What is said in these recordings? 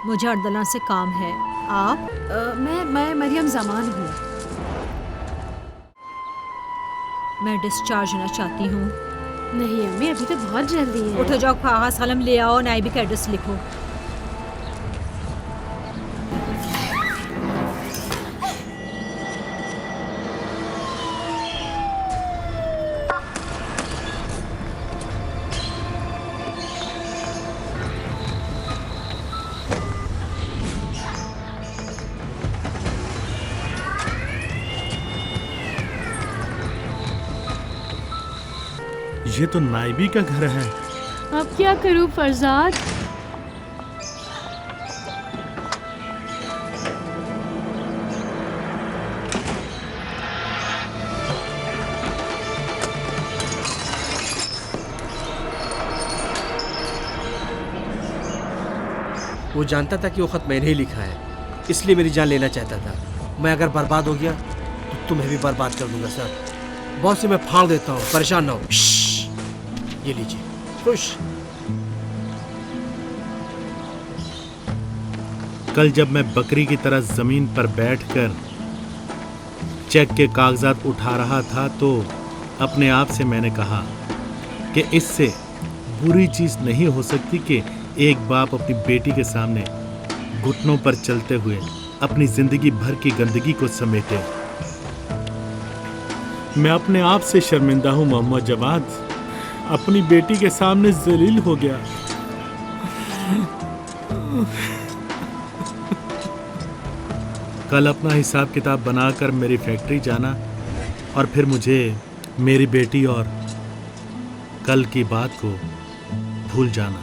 मुझे अर्दला से काम है। आप? मैं मरियम जमान हूँ। मैं डिस्चार्ज होना चाहती हूँ। नहीं अम्मी, अभी तो बहुत जल्दी है। उठो जाओ, कागज कलम ले आओ, नाइबी का एड्रेस लिखो। ये तो नाइबी का घर है। अब क्या करूँ फरजाद? वो जानता था कि वो खत मैंने ही लिखा है, इसलिए मेरी जान लेना चाहता था। मैं अगर बर्बाद हो गया तो तुम्हें भी बर्बाद कर दूंगा सर। बहुत से मैं फाड़ देता हूँ, परेशान ना हो। ये लीजिए, खुश। कल जब मैं बकरी की तरह जमीन पर बैठकर चेक के कागजात उठा रहा था तो अपने आप से मैंने कहा कि इससे बुरी चीज नहीं हो सकती कि एक बाप अपनी बेटी के सामने घुटनों पर चलते हुए अपनी जिंदगी भर की गंदगी को समेटे। मैं अपने आप से शर्मिंदा हूं मोहम्मद जवाद, अपनी बेटी के सामने जलील हो गया। कल अपना हिसाब किताब बनाकर मेरी फैक्ट्री जाना और फिर मुझे मेरी बेटी और कल की बात को भूल जाना।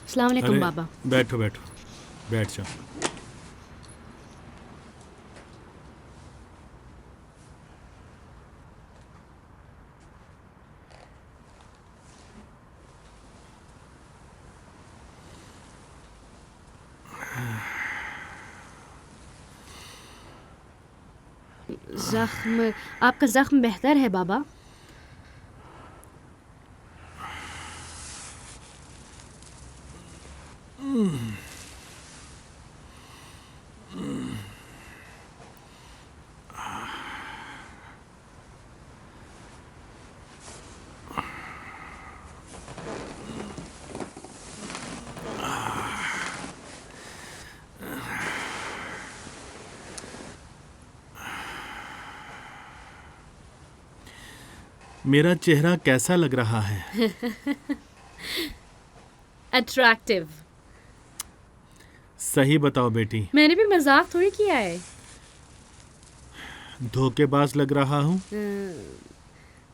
अस्सलाम वालेकुम अरे, बाबा। बैठो बैठो, बैठ जाओ। जख्म, आपका जख्म बेहतर है बाबा? मेरा चेहरा कैसा लग रहा है? अट्रैक्टिव। सही बताओ बेटी। मैंने भी मजाक थोड़ी किया है। धोखेबाज लग रहा हूँ?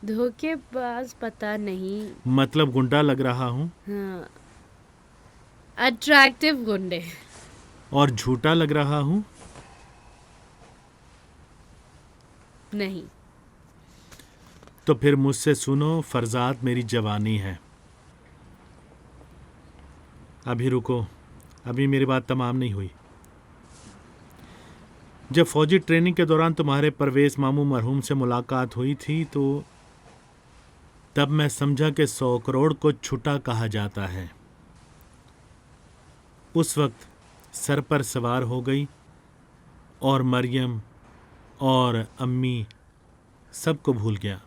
धोखेबाज पता नहीं। मतलब गुंडा लग रहा हूँ? हाँ, अट्रैक्टिव गुंडे। और झूठा लग रहा हूँ? नहीं। तो फिर मुझसे सुनो फरजाद, मेरी जवानी है। अभी रुको, अभी मेरी बात तमाम नहीं हुई। जब फौजी ट्रेनिंग के दौरान तुम्हारे परवेज मामू मरहूम से मुलाकात हुई थी तो तब मैं समझा कि 100 करोड़ को छुटा कहा जाता है। उस वक्त सर पर सवार हो गई और मरियम और अम्मी सबको भूल गया।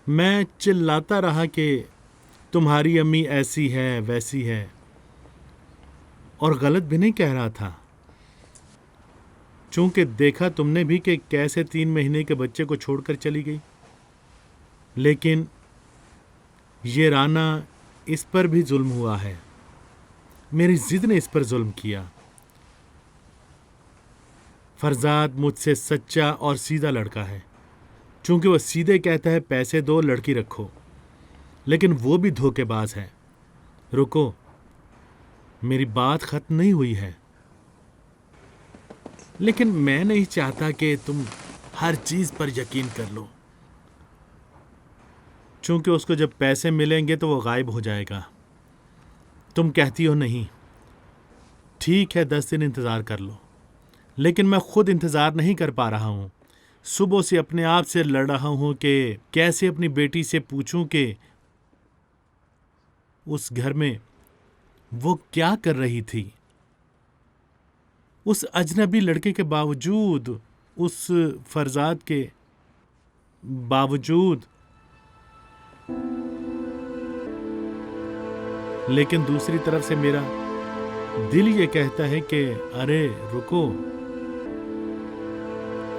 मैं चिल्लाता रहा कि तुम्हारी अम्मी ऐसी है वैसी है, और गलत भी नहीं कह रहा था, चूंकि देखा तुमने भी कि कैसे 3 महीने के बच्चे को छोड़कर चली गई। लेकिन ये राना, इस पर भी जुल्म हुआ है। मेरी जिद ने इस पर जुल्म किया। फरजाद मुझसे सच्चा और सीधा लड़का है, चूंकि वह सीधे कहता है पैसे दो लड़की रखो, लेकिन वो भी धोखेबाज है। रुको, मेरी बात खत्म नहीं हुई है। लेकिन मैं नहीं चाहता कि तुम हर चीज पर यकीन कर लो, चूंकि उसको जब पैसे मिलेंगे तो वो गायब हो जाएगा। तुम कहती हो नहीं, ठीक है 10 दिन इंतज़ार कर लो, लेकिन मैं खुद इंतज़ार नहीं कर पा रहा हूँ। सुबह से अपने आप से लड़ रहा हूँ कि कैसे अपनी बेटी से पूछूं कि उस घर में वो क्या कर रही थी। उस अजनबी लड़के के बावजूद, उस फरजाद के बावजूद। लेकिन दूसरी तरफ से मेरा दिल ये कहता है कि अरे रुको,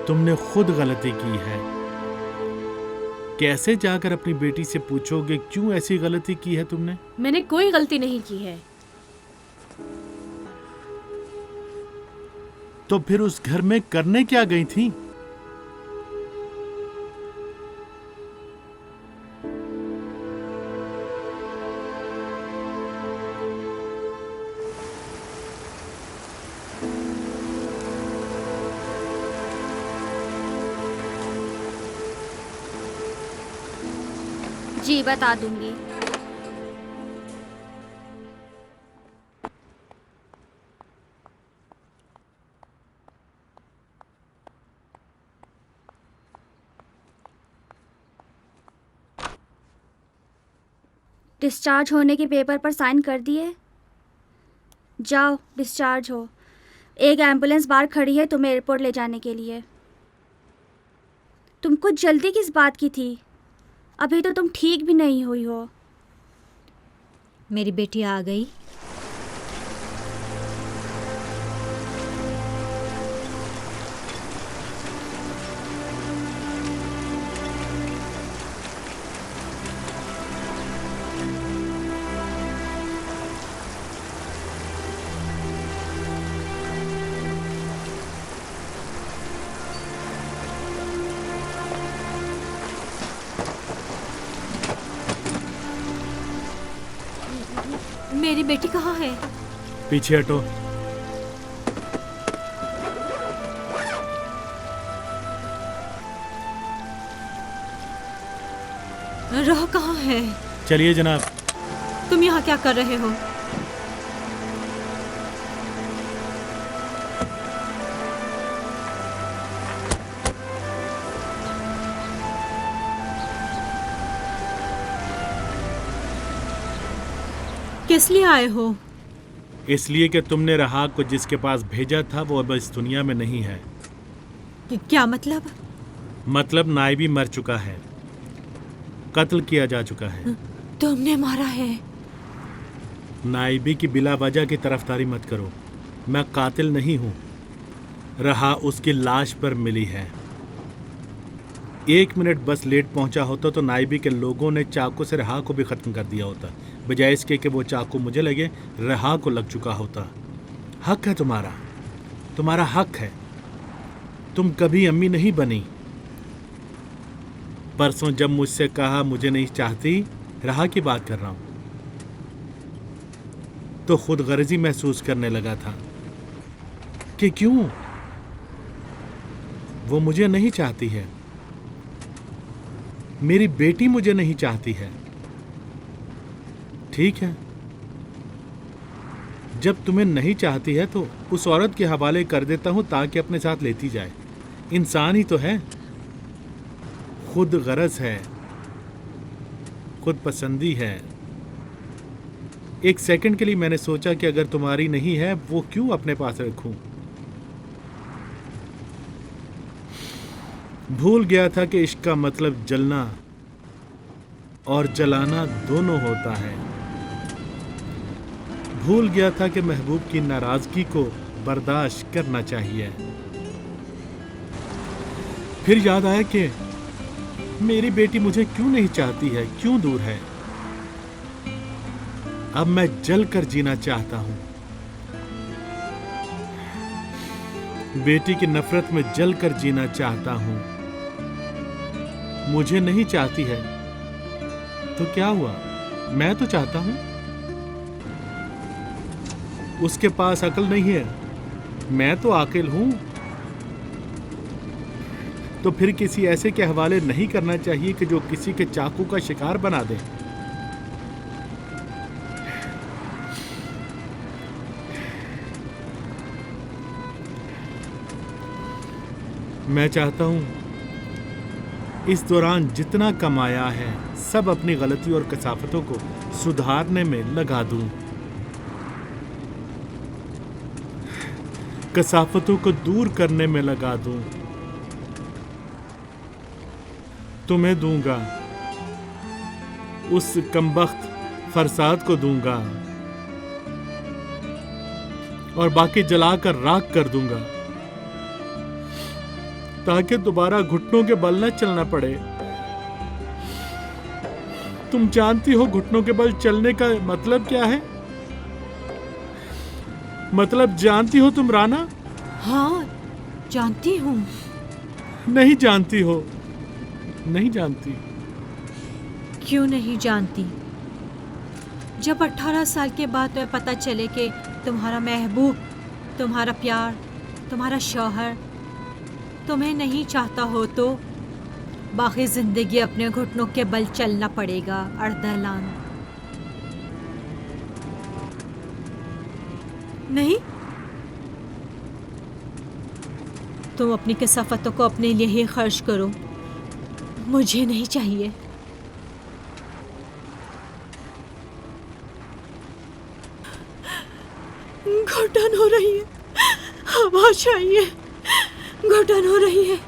तुमने खुद गलती की है। कैसे जाकर अपनी बेटी से पूछोगे क्यों ऐसी गलती की है तुमने? मैंने कोई गलती नहीं की है। तो फिर उस घर में करने क्या गई थी? जी बता दूंगी। डिस्चार्ज होने के पेपर पर साइन कर दिए? जाओ डिस्चार्ज हो। एक एम्बुलेंस बाहर खड़ी है तुम्हें एयरपोर्ट ले जाने के लिए। तुमको जल्दी किस बात की थी? अभी तो तुम ठीक भी नहीं हुई हो। मेरी बेटी आ गई। मेरी बेटी कहाँ है? पीछे हटो। रह कहाँ है? चलिए जनाब। तुम यहाँ क्या कर रहे हो? किस लिए आए हो? इसलिए कि तुमने रहा को जिसके पास भेजा था वो अब इस दुनिया में नहीं है। क्या मतलब? मतलब नाइबी मर चुका है, कत्ल किया जा चुका है। तुमने मारा है? नाइबी की बिला वजह की तरफदारी मत करो। मैं कातिल नहीं हूँ। रहा उसकी लाश पर मिली है। 1 मिनट बस लेट पहुंचा होता तो नाइबी के लोगों ने चाकू से रहा को भी ख़त्म कर दिया होता, बजाय इसके कि वो चाकू मुझे लगे, रहा को लग चुका होता। हक है तुम्हारा, तुम्हारा हक है। तुम कभी अम्मी नहीं बनी। परसों जब मुझसे कहा मुझे नहीं चाहती, रहा की बात कर रहा हूं, तो खुद गर्जी महसूस करने लगा था कि क्यों वो मुझे नहीं चाहती है, मेरी बेटी मुझे नहीं चाहती है। ठीक है, जब तुम्हें नहीं चाहती है तो उस औरत के हवाले कर देता हूं ताकि अपने साथ लेती जाए। इंसान ही तो है, खुद गरज है, खुद पसंदी है। 1 सेकंड के लिए मैंने सोचा कि अगर तुम्हारी नहीं है वो क्यों अपने पास रखूं। भूल गया था कि इश्क का मतलब जलना और जलाना दोनों होता है। भूल गया था कि महबूब की नाराजगी को बर्दाश्त करना चाहिए। फिर याद आया कि मेरी बेटी मुझे क्यों नहीं चाहती है, क्यों दूर है। अब मैं जल कर जीना चाहता हूं। बेटी की नफरत में जल कर जीना चाहता हूं। मुझे नहीं चाहती है तो क्या हुआ, मैं तो चाहता हूं। उसके पास अकल नहीं है, मैं तो आकिल हूं। तो फिर किसी ऐसे के हवाले नहीं करना चाहिए कि जो किसी के चाकू का शिकार बना दे। मैं चाहता हूं इस दौरान जितना कमाया है सब अपनी गलती और कसाफतों को सुधारने में लगा दूं, कसाफतों को दूर करने में लगा दूं। तुम्हें दूंगा, उस कमबख्त फरसाद को दूंगा और बाकी जलाकर राख कर दूंगा, ताकि दोबारा घुटनों के बल न चलना पड़े। तुम जानती हो घुटनों के बल चलने का मतलब क्या है? मतलब जानती हो तुम राना? हाँ, जानती हूँ। नहीं जानती हो? नहीं जानती? क्यों नहीं जानती? जब 18 साल के बाद तुम्हें पता चले कि तुम्हारा महबूब, तुम्हारा प्यार, तुम्हारा शौहर तुम्हें नहीं चाहता हो तो बाकी जिंदगी अपने घुटनों के बल चलना पड़ेगा। अर्दलान नहीं, तुम अपनी कसाफतों को अपने लिए ही खर्च करो, मुझे नहीं चाहिए। घुटन हो रही है, हवा चाहिए, घुटन हो रही है।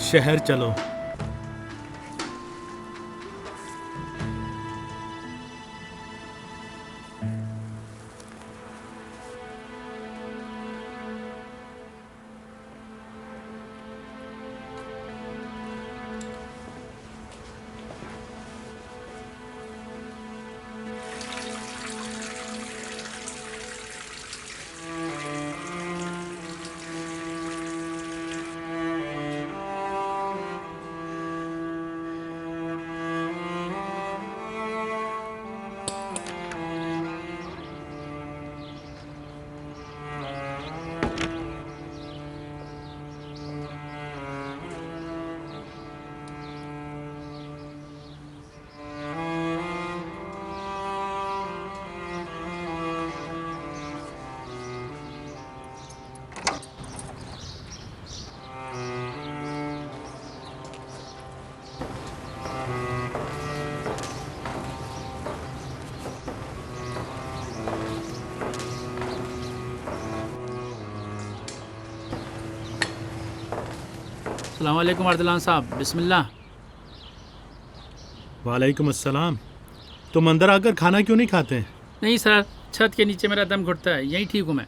शहर चलो। अस्सलाम वालेकुम अरसलान साहब, बिस्मिल्लाह। वालेकुम अस्सलाम। तुम अंदर आकर खाना क्यों नहीं खाते? नहीं सर, छत के नीचे मेरा दम घुटता है, यहीं ठीक हूँ मैं।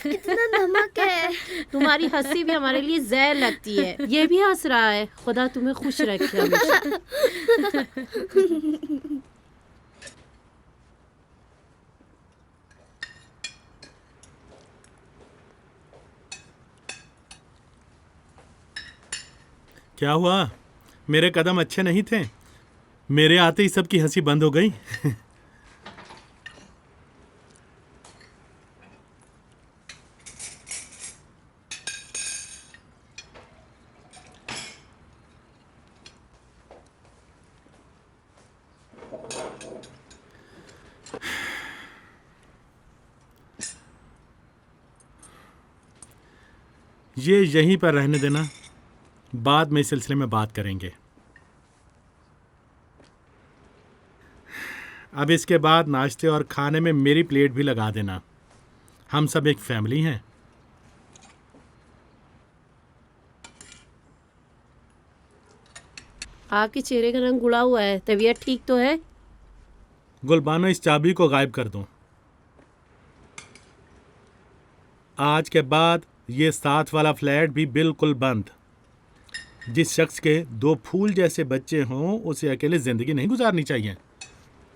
इतना नमक है। तुम्हारी हंसी भी हमारे लिए जहर लगती है। ये भी हंस रहा है। खुदा तुम्हें खुश रखे हमेशा। क्या हुआ? मेरे कदम अच्छे नहीं थे? मेरे आते ही सबकी हंसी बंद हो गई। ये यहीं पर रहने देना, बाद में इस सिलसिले में बात करेंगे। अब इसके बाद नाश्ते और खाने में मेरी प्लेट भी लगा देना। हम सब एक फैमिली हैं। आपके चेहरे का रंग उड़ा हुआ है। तबीयत ठीक तो है? गुलबानो, इस चाबी को गायब कर दो। आज के बाद ये साथ वाला फ्लैट भी बिल्कुल बंद। जिस शख्स के 2 फूल जैसे बच्चे हों उसे अकेले जिंदगी नहीं गुजारनी चाहिए।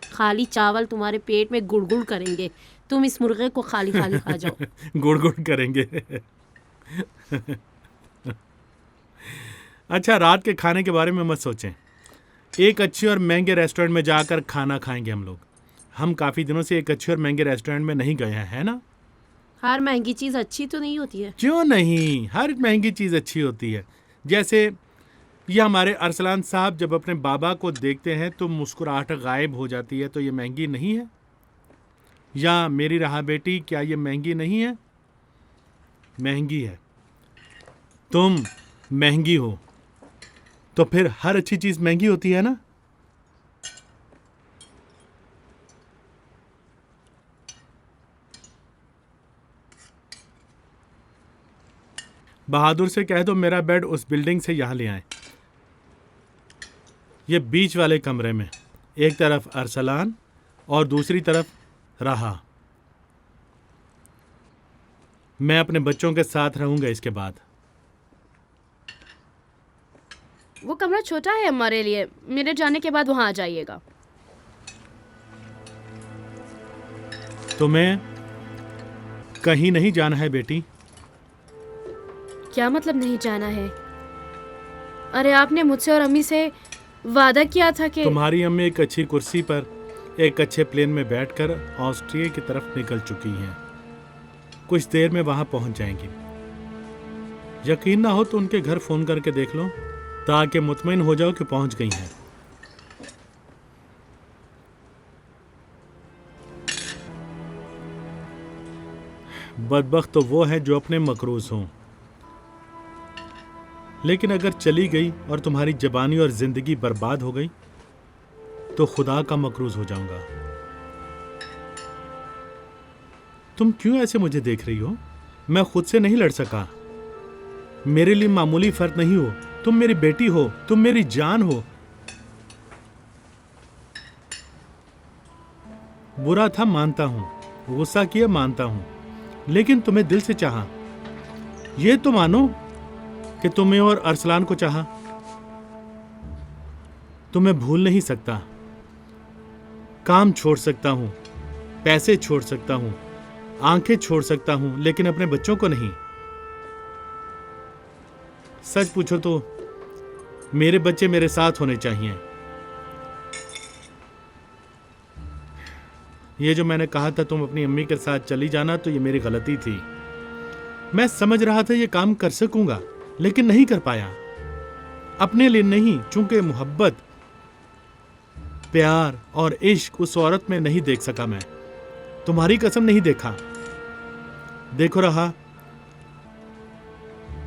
खाली चावल तुम्हारे पेट में गुड़गुड़ करेंगे। तुम इस मुर्गे को खाली खाली खा जाओ। गुड़ गुड़ करेंगे। अच्छा, रात के खाने के बारे में मत सोचें। एक अच्छे और महंगे रेस्टोरेंट में जाकर खाना खाएंगे हम लोग। हम काफ़ी दिनों से एक अच्छे और महंगे रेस्टोरेंट में नहीं गए हैं, है ना? हर महंगी चीज़ अच्छी तो नहीं होती है। क्यों नहीं, हर महंगी चीज़ अच्छी होती है। जैसे ये हमारे अरसलान साहब जब अपने बाबा को देखते हैं तो मुस्कुराहट गायब हो जाती है, तो ये महंगी नहीं है? या मेरी रहा बेटी, क्या ये महंगी नहीं है? महंगी है। तुम महंगी हो तो फिर हर अच्छी चीज़ महंगी होती है ना? बहादुर से कह दो मेरा बेड उस बिल्डिंग से यहाँ ले आए। ये बीच वाले कमरे में एक तरफ अरसलान और दूसरी तरफ रहा। मैं अपने बच्चों के साथ रहूंगा इसके बाद। वो कमरा छोटा है हमारे लिए। मेरे जाने के बाद वहाँ आ जाइएगा। तुम्हें कहीं नहीं जाना है बेटी। क्या मतलब नहीं जाना है? अरे आपने मुझसे और अम्मी से वादा किया था कि तुम्हारी अम्मी एक अच्छी कुर्सी पर एक अच्छे प्लेन में बैठकर ऑस्ट्रिया की तरफ निकल चुकी हैं। कुछ देर में वहां पहुंच जाएंगी। यकीन ना हो तो उनके घर फोन करके देख लो ताकि मुतमईन हो जाओ कि पहुंच गई हैं। बदबख्त तो वो है जो अपने मकरूज हों, लेकिन अगर चली गई और तुम्हारी जबानी और जिंदगी बर्बाद हो गई तो खुदा का मकरूज हो जाऊंगा। तुम क्यों ऐसे मुझे देख रही हो? मैं खुद से नहीं लड़ सका। मेरे लिए मामूली फर्क नहीं हो। तुम मेरी बेटी हो, तुम मेरी जान हो। बुरा था मानता हूं, गुस्सा किया मानता हूं, लेकिन तुम्हें दिल से चाहा। ये तो मानो कि तुम्हें और अरसलान को चाहा। तुम्हें भूल नहीं सकता। काम छोड़ सकता हूं, पैसे छोड़ सकता हूं, आंखें छोड़ सकता हूं, लेकिन अपने बच्चों को नहीं। सच पूछो तो मेरे बच्चे मेरे साथ होने चाहिए। ये जो मैंने कहा था तुम अपनी अम्मी के साथ चली जाना, तो ये मेरी गलती थी। मैं समझ रहा था ये काम कर सकूंगा, लेकिन नहीं कर पाया। अपने लिए नहीं, चूंकि मोहब्बत, प्यार और इश्क उस औरत में नहीं देख सका। मैं तुम्हारी कसम नहीं देखा। देखो रहा,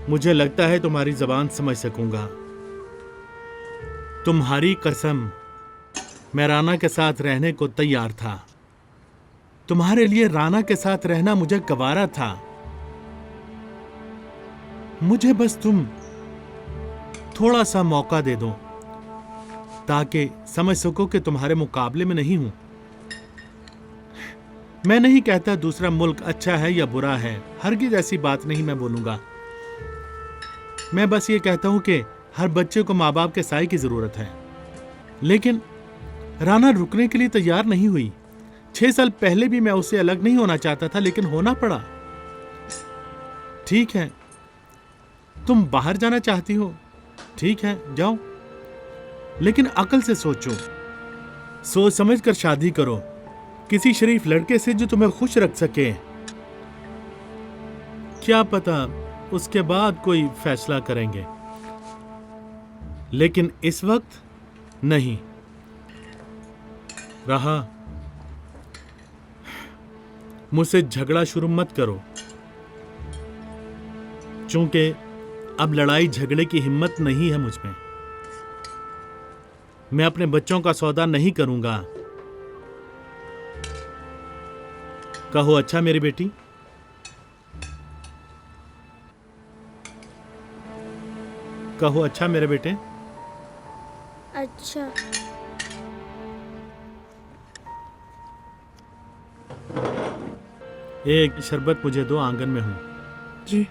मुझे लगता है तुम्हारी जबान समझ सकूंगा। तुम्हारी कसम, मैं राना के साथ रहने को तैयार था। तुम्हारे लिए राना के साथ रहना मुझे गवारा था। मुझे बस तुम थोड़ा सा मौका दे दो ताकि समझ सको कि तुम्हारे मुकाबले में नहीं हूं। मैं नहीं कहता दूसरा मुल्क अच्छा है या बुरा है, हरगिज़ ऐसी बात नहीं मैं बोलूंगा। मैं बस ये कहता हूं कि हर बच्चे को माँ बाप के साए की जरूरत है। लेकिन राना रुकने के लिए तैयार नहीं हुई। 6 साल पहले भी मैं उससे अलग नहीं होना चाहता था, लेकिन होना पड़ा। ठीक है, तुम बाहर जाना चाहती हो, ठीक है जाओ, लेकिन अकल से सोचो, सोच समझ कर शादी करो किसी शरीफ लड़के से जो तुम्हें खुश रख सके। क्या पता उसके बाद कोई फैसला करेंगे, लेकिन इस वक्त नहीं। रहा, मुझसे झगड़ा शुरू मत करो, चूंकि अब लड़ाई झगड़े की हिम्मत नहीं है मुझ में। मैं अपने बच्चों का सौदा नहीं करूंगा। कहो अच्छा मेरी बेटी। कहो अच्छा मेरे बेटे। अच्छा। एक शरबत मुझे दो, आंगन में हूं। जी।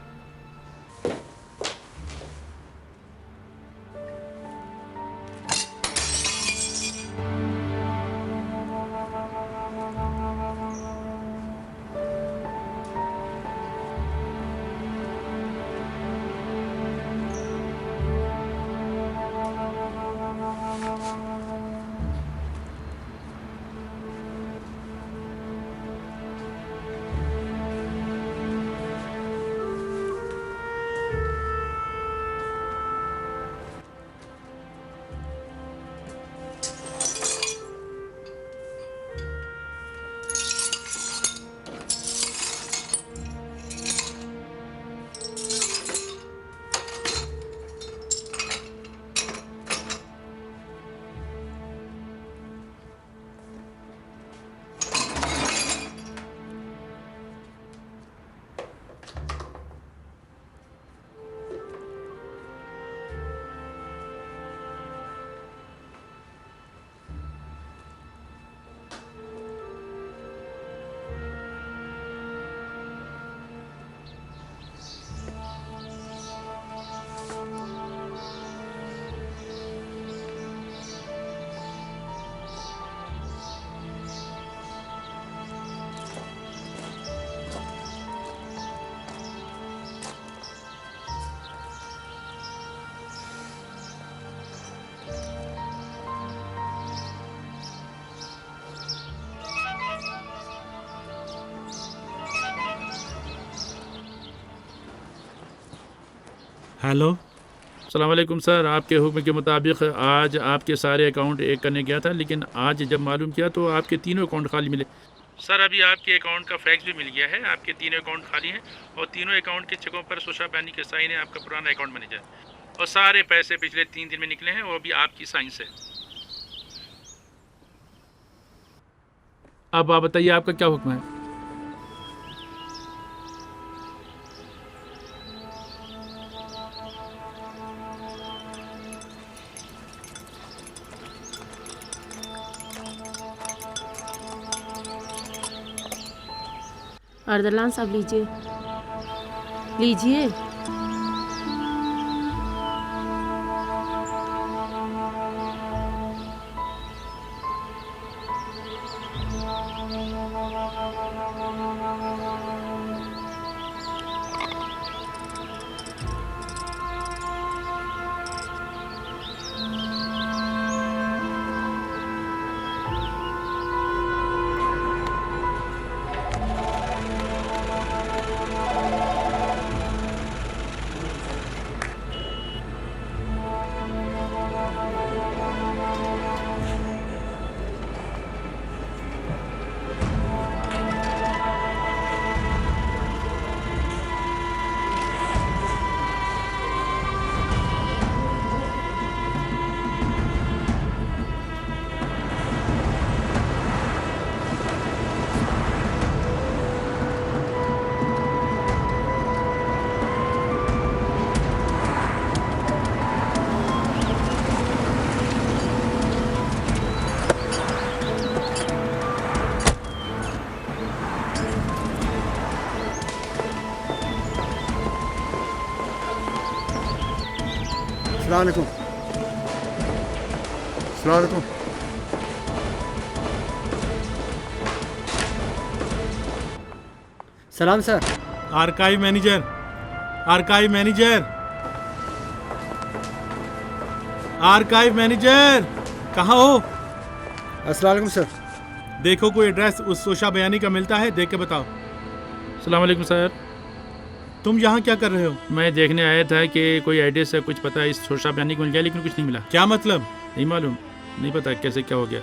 हेलो। अस्सलाम वालेकुम सर, आपके हुक्म के मुताबिक आज आपके सारे अकाउंट एक करने गया था, लेकिन आज जब मालूम किया तो आपके तीनों अकाउंट खाली मिले। सर अभी आपके अकाउंट का फैक्स भी मिल गया है, आपके तीनों अकाउंट खाली हैं और तीनों अकाउंट के चेकों पर सुशा बैनी के साइन है, आपका पुराना अकाउंट मैनेजर, और सारे पैसे पिछले 3 दिन में निकले हैं और अभी आपकी साइन से। अब आप बताइए आपका क्या हुक्म है। अर्दलान साहब लीजिए, लीजिए। अस्सलाम वालेकुम। अस्सलाम वालेकुम। सलाम sir. Archive manager, archive manager, archive manager, कहाँ हो? अस्सलाम वालेकुम सर। देखो कोई एड्रेस उस सोशा बयानी का मिलता है, देख के बताओ। सलाम वालेकुम सर। तुम यहाँ क्या कर रहे हो? मैं देखने आया था कि कोई एड्रेस है, कुछ पता है इस सोशा बयानी को मिल गया, लेकिन कुछ नहीं मिला। क्या मतलब? नहीं मालूम, नहीं पता कैसे क्या हो गया,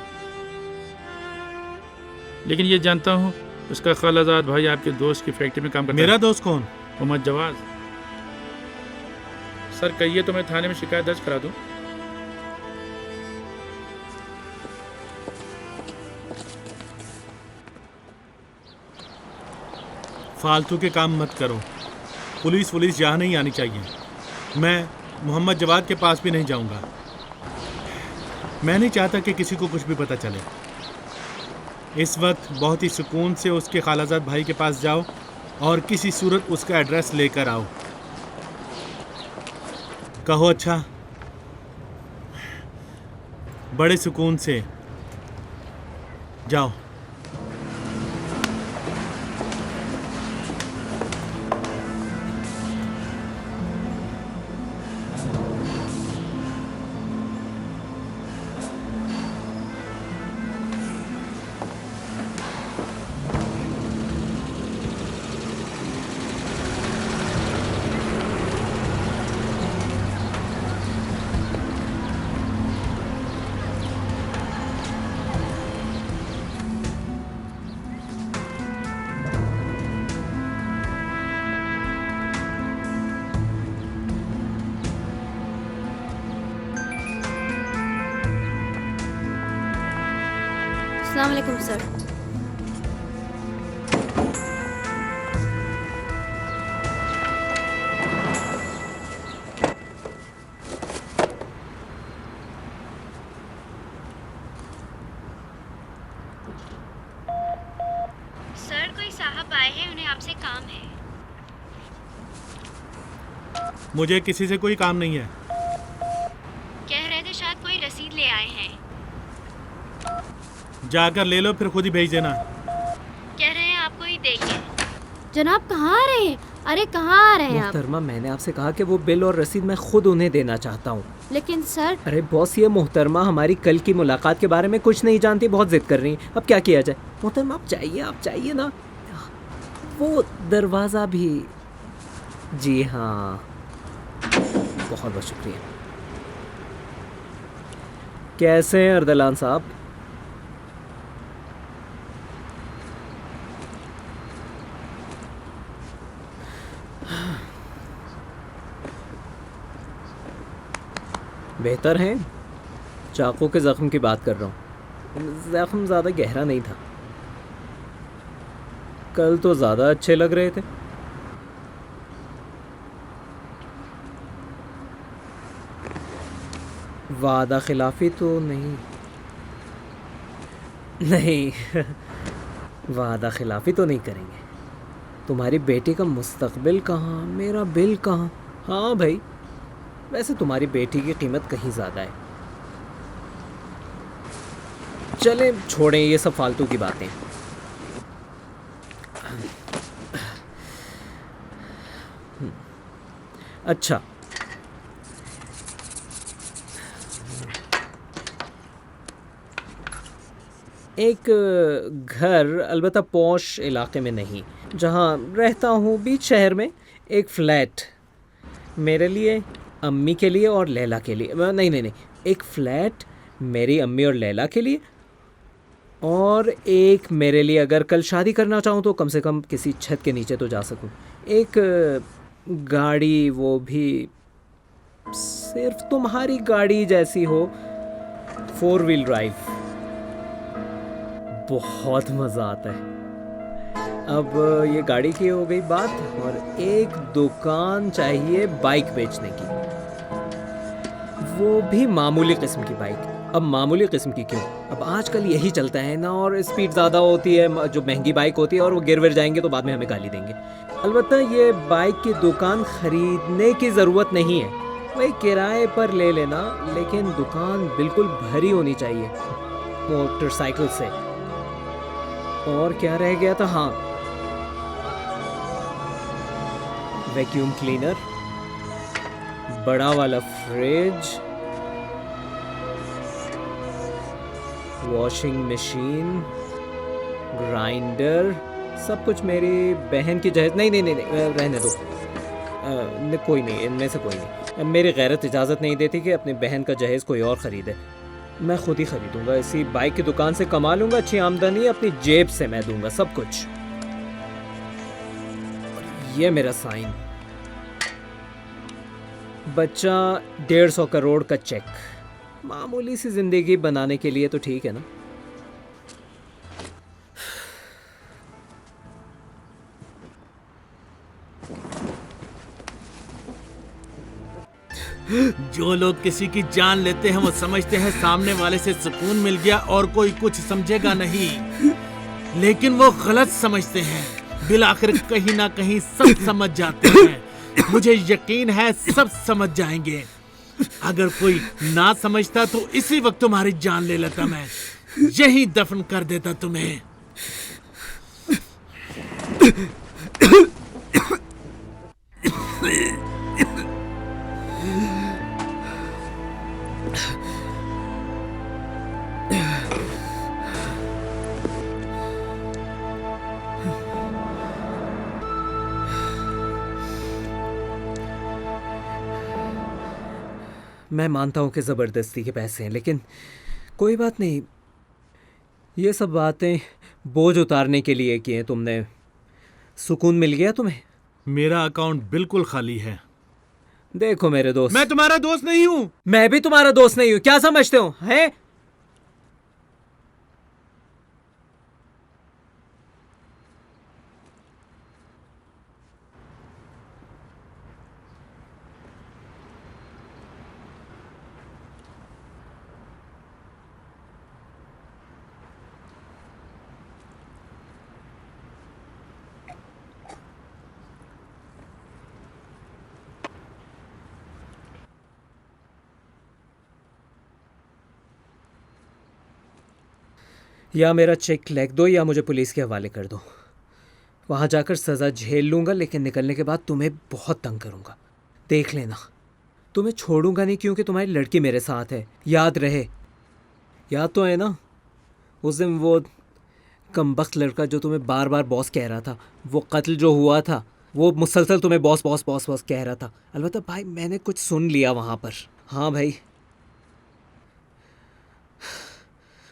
लेकिन ये जानता हूँ उसका खालाजाद भाई आपके दोस्त की फैक्ट्री में काम करता मेरा है। दोस्त कौन? मोहम्मद जवाद। सर कहिए तो मैं थाने में शिकायत दर्ज करा दूँ। फालतू के काम मत करो। पुलिस यहाँ नहीं आनी चाहिए। मैं मोहम्मद जवाद के पास भी नहीं जाऊंगा। मैं नहीं चाहता कि किसी को कुछ भी पता चले। इस वक्त बहुत ही सुकून से उसके खालाजाद भाई के पास जाओ और किसी सूरत उसका एड्रेस लेकर आओ। कहो अच्छा, बड़े सुकून से जाओ। अस्सलाम वालेकुम सर। सर कोई साहब आए हैं, उन्हें आपसे काम है। मुझे किसी से कोई काम नहीं है। कह रहे थे शायद कोई रसीद ले आए हैं। जाकर ले लो, फिर खुद ही भेज देना। कह रहे हैं आपको ही देंगे। जनाब कहाँ आ रहे हैं? अरे कहाँ आ रहे हैं आप? मोहतरमा, मैंने आपसे कहा कि वो बिल और रसीद मैं खुद उन्हें देना चाहता हूँ। लेकिन सर। अरे बॉस, ये मोहतरमा हमारी कल की मुलाकात के बारे में कुछ नहीं जानती, बहुत जिद कर रही हैं। अब क्या किया जाए? मोहतरमा आप चाहिए ना। वो दरवाज़ा भी। जी हाँ, बहुत बहुत शुक्रिया। कैसे हैं अर्दलान साहब? बेहतर हैं? चाकू के ज़ख्म की बात कर रहा हूँ। ज़ख्म ज़्यादा गहरा नहीं था। कल तो ज़्यादा अच्छे लग रहे थे। वादा खिलाफी तो नहीं? नहीं वादा खिलाफी तो नहीं करेंगे। तुम्हारी बेटी का मुस्तकबिल कहाँ, मेरा बिल कहाँ? हाँ भाई, वैसे तुम्हारी बेटी की कीमत कहीं ज़्यादा है। चले छोड़ें ये सब फालतू की बातें। अच्छा, एक घर, अलबत्ता पॉश इलाके में नहीं, जहाँ रहता हूँ बीच शहर में, एक फ्लैट मेरे लिए, अम्मी के लिए और लैला के लिए। नहीं, एक फ्लैट मेरी अम्मी और लैला के लिए, और एक मेरे लिए। अगर कल शादी करना चाहूँ तो कम से कम किसी छत के नीचे तो जा सकूँ। एक गाड़ी, वो भी सिर्फ तुम्हारी गाड़ी जैसी हो, 4 व्हील ड्राइव। बहुत मज़ा आता है। अब ये गाड़ी की हो गई बात, और एक दुकान चाहिए बाइक बेचने की, वो भी मामूली किस्म की बाइक। अब मामूली किस्म की क्यों, अब आजकल यही चलता है ना, और स्पीड ज़्यादा होती है जो महंगी बाइक होती है, और वो गिर विर जाएंगे तो बाद में हमें गाली देंगे। अलबत्ता ये बाइक की दुकान ख़रीदने की ज़रूरत नहीं है, वही किराए पर ले लेना, लेकिन दुकान बिल्कुल भरी होनी चाहिए मोटरसाइकिल से। और क्या रह गया था, हाँ, वैक्यूम क्लीनर, बड़ा वाला फ्रिज, वॉशिंग मशीन, ग्राइंडर, सब कुछ मेरी बहन की जहेज। नहीं नहीं नहीं, नहीं रहने दो। कोई नहीं, इनमें से कोई नहीं। मेरी गैरत इजाज़त नहीं देती कि अपनी बहन का जहेज़ कोई और ख़रीदे। मैं खुद ही ख़रीदूँगा। इसी बाइक की दुकान से कमा लूँगा, अच्छी आमदनी अपनी जेब से मैं दूँगा सब कुछ। और ये मेरा साइन, बच्चा 150 करोड़ का चेक। मामूली सी ज़िंदगी बनाने के लिए तो ठीक है ना। जो लोग किसी की जान लेते हैं वो समझते हैं सामने वाले से सुकून मिल गया और कोई कुछ समझेगा नहीं, लेकिन वो गलत समझते हैं। बिलाखिर कहीं ना कहीं सब समझ जाते हैं। मुझे यकीन है सब समझ जाएंगे। अगर कोई ना समझता तो इसी वक्त तुम्हारी जान ले लेता, मैं यही दफन कर देता तुम्हें। मैं मानता हूँ कि ज़बरदस्ती के पैसे हैं, लेकिन कोई बात नहीं। ये सब बातें बोझ उतारने के लिए की हैं तुमने। सुकून मिल गया तुम्हें? मेरा अकाउंट बिल्कुल खाली है। देखो मेरे दोस्त, मैं तुम्हारा दोस्त नहीं हूँ। मैं भी तुम्हारा दोस्त नहीं हूँ। क्या समझते हो, हैं? या मेरा चेक लिख दो या मुझे पुलिस के हवाले कर दो। वहाँ जाकर सज़ा झेल लूँगा, लेकिन निकलने के बाद तुम्हें बहुत तंग करूँगा। देख लेना, तुम्हें छोड़ूंगा नहीं, क्योंकि तुम्हारी लड़की मेरे साथ है। याद रहे। याद तो है ना उस दिन वो कमबख्त लड़का जो तुम्हें बार बार बॉस कह रहा था, वो कत्ल जो हुआ था, वो मुसलसल तुम्हें बॉस बॉस बॉस बॉस कह रहा था। अलबत्ता भाई मैंने कुछ सुन लिया वहाँ पर। हाँ भाई,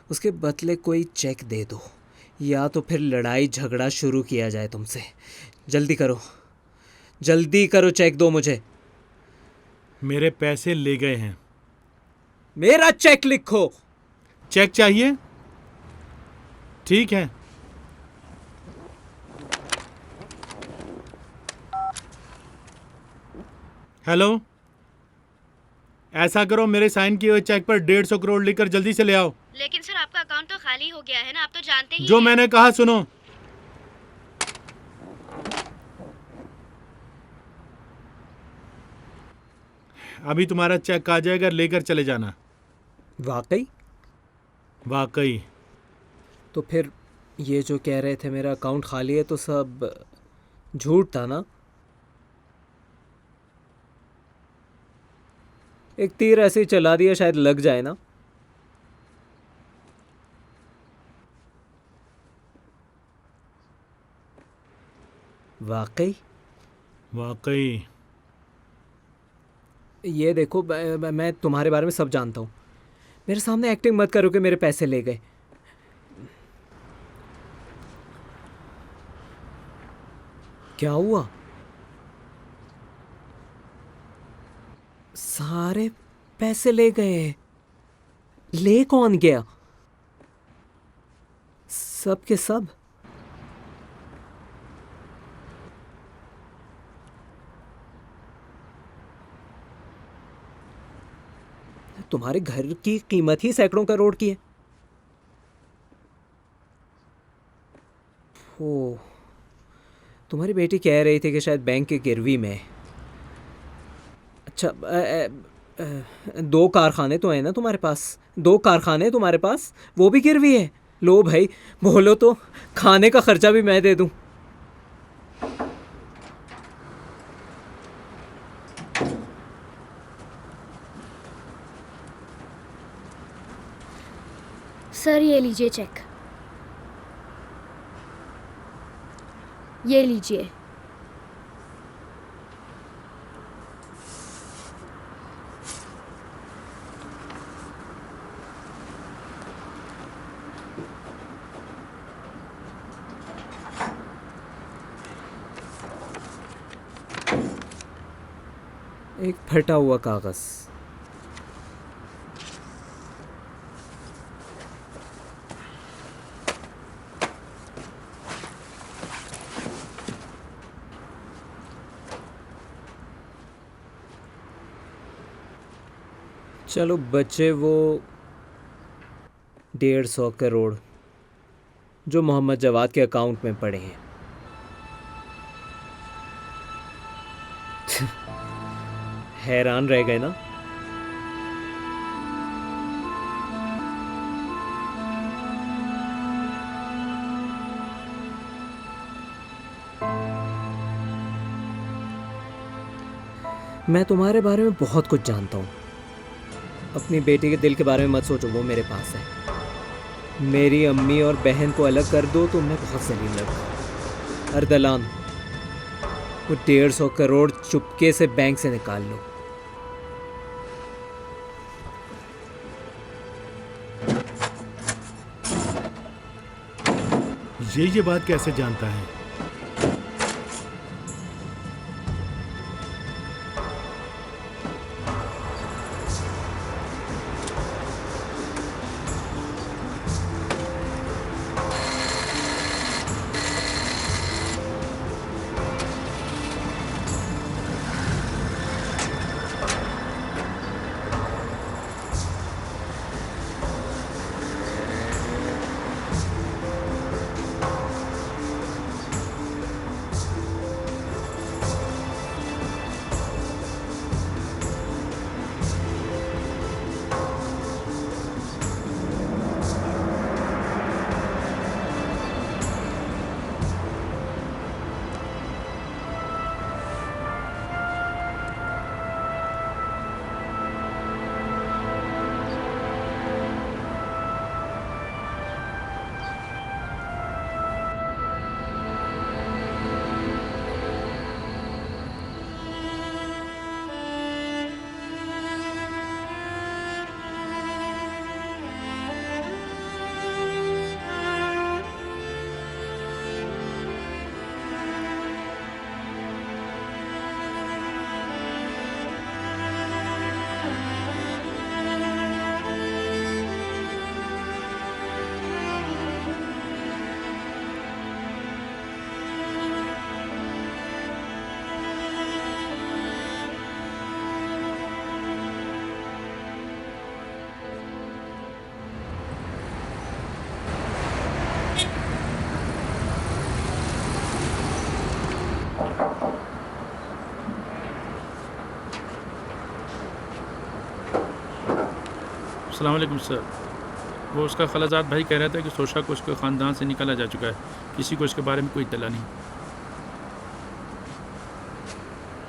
उसके बदले कोई चेक दे दो, या तो फिर लड़ाई झगड़ा शुरू किया जाए तुमसे। जल्दी करो, जल्दी करो, चेक दो मुझे। मेरे पैसे ले गए हैं। मेरा चेक लिखो। चेक चाहिए? ठीक है। हेलो, ऐसा करो, मेरे साइन किए हुए चेक पर 150 करोड़ लिखकर जल्दी से ले आओ। लेकिन सर आपका अकाउंट तो खाली हो गया है ना, आप तो जानते ही जो हैं। मैंने कहा सुनो। अभी तुम्हारा चेक आ जाएगा, लेकर चले जाना। वाकई? वाकई। तो फिर ये जो कह रहे थे मेरा अकाउंट खाली है, तो सब झूठ था ना? एक तीर ऐसे ही चला दिया, शायद लग जाए ना। वाकई? वाकई। ये देखो, मैं तुम्हारे बारे में सब जानता हूँ। मेरे सामने एक्टिंग मत करो कि मेरे पैसे ले गए। क्या हुआ? सारे पैसे ले गए? ले कौन गया? सब के सब? तुम्हारे घर की कीमत ही सैकड़ों करोड़ की है। ओ, तुम्हारी बेटी कह रही थी कि शायद बैंक के गिरवी में। अच्छा, 2 कारखाने तो हैं ना तुम्हारे पास? 2 कारखाने तुम्हारे पास, वो भी गिरवी है? लो भाई, बोलो तो खाने का खर्चा भी मैं दे दूं। सर ये लीजिए चेक, ये लीजिए। एक फटा हुआ कागज। चलो बचे वो 150 करोड़ जो मोहम्मद जवाद के अकाउंट में पड़े हैं। हैरान रह गए ना? मैं तुम्हारे बारे में बहुत कुछ जानता हूँ। अपनी बेटी के दिल के बारे में मत सोचो, वो मेरे पास है। मेरी अम्मी और बहन को अलग कर दो तो मैं बहुत जलील लगूँ। अर्दलान, वो 150 करोड़ चुपके से बैंक से निकाल लो। ये बात कैसे जानता है? अस्सलाम वालेकुम सर। वो उसका खलाजात भाई कह रहा था कि सोशा को उसके ख़ानदान से निकाला जा चुका है, किसी को इसके बारे में कोई इत्तला नहीं।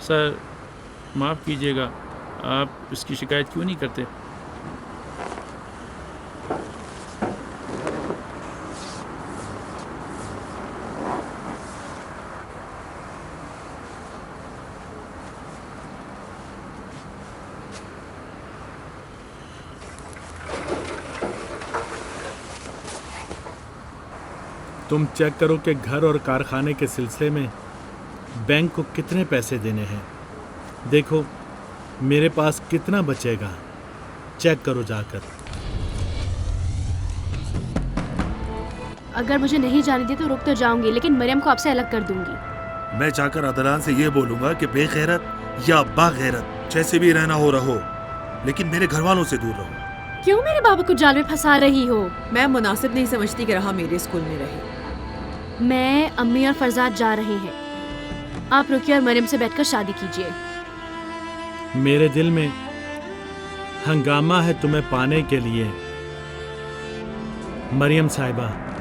सर माफ़ कीजिएगा, आप इसकी शिकायत क्यों नहीं करते? तुम चेक करो कि घर और कारखाने के सिलसिले में बैंक को कितने पैसे देने हैं। देखो मेरे पास कितना बचेगा, चेक करो जाकर। अगर मुझे नहीं जाने दी तो रुक तो जाऊंगी, लेकिन मरियम को आपसे अलग कर दूंगी। मैं जाकर अदलान से ये बोलूंगा कि बेगैरत या बागैरत जैसे भी रहना हो रहो, लेकिन मेरे घर वालों से दूर रहो। क्यों मेरे बाबा को जाल में फंसा रही हो? मैं मुनासिब नहीं समझती कि रहा मेरे स्कूल में रहे। मैं, अम्मी और फरजाद जा रहे हैं। आप रुकिए और मरियम से बैठकर शादी कीजिए। मेरे दिल में हंगामा है तुम्हें पाने के लिए, मरियम साहिबा।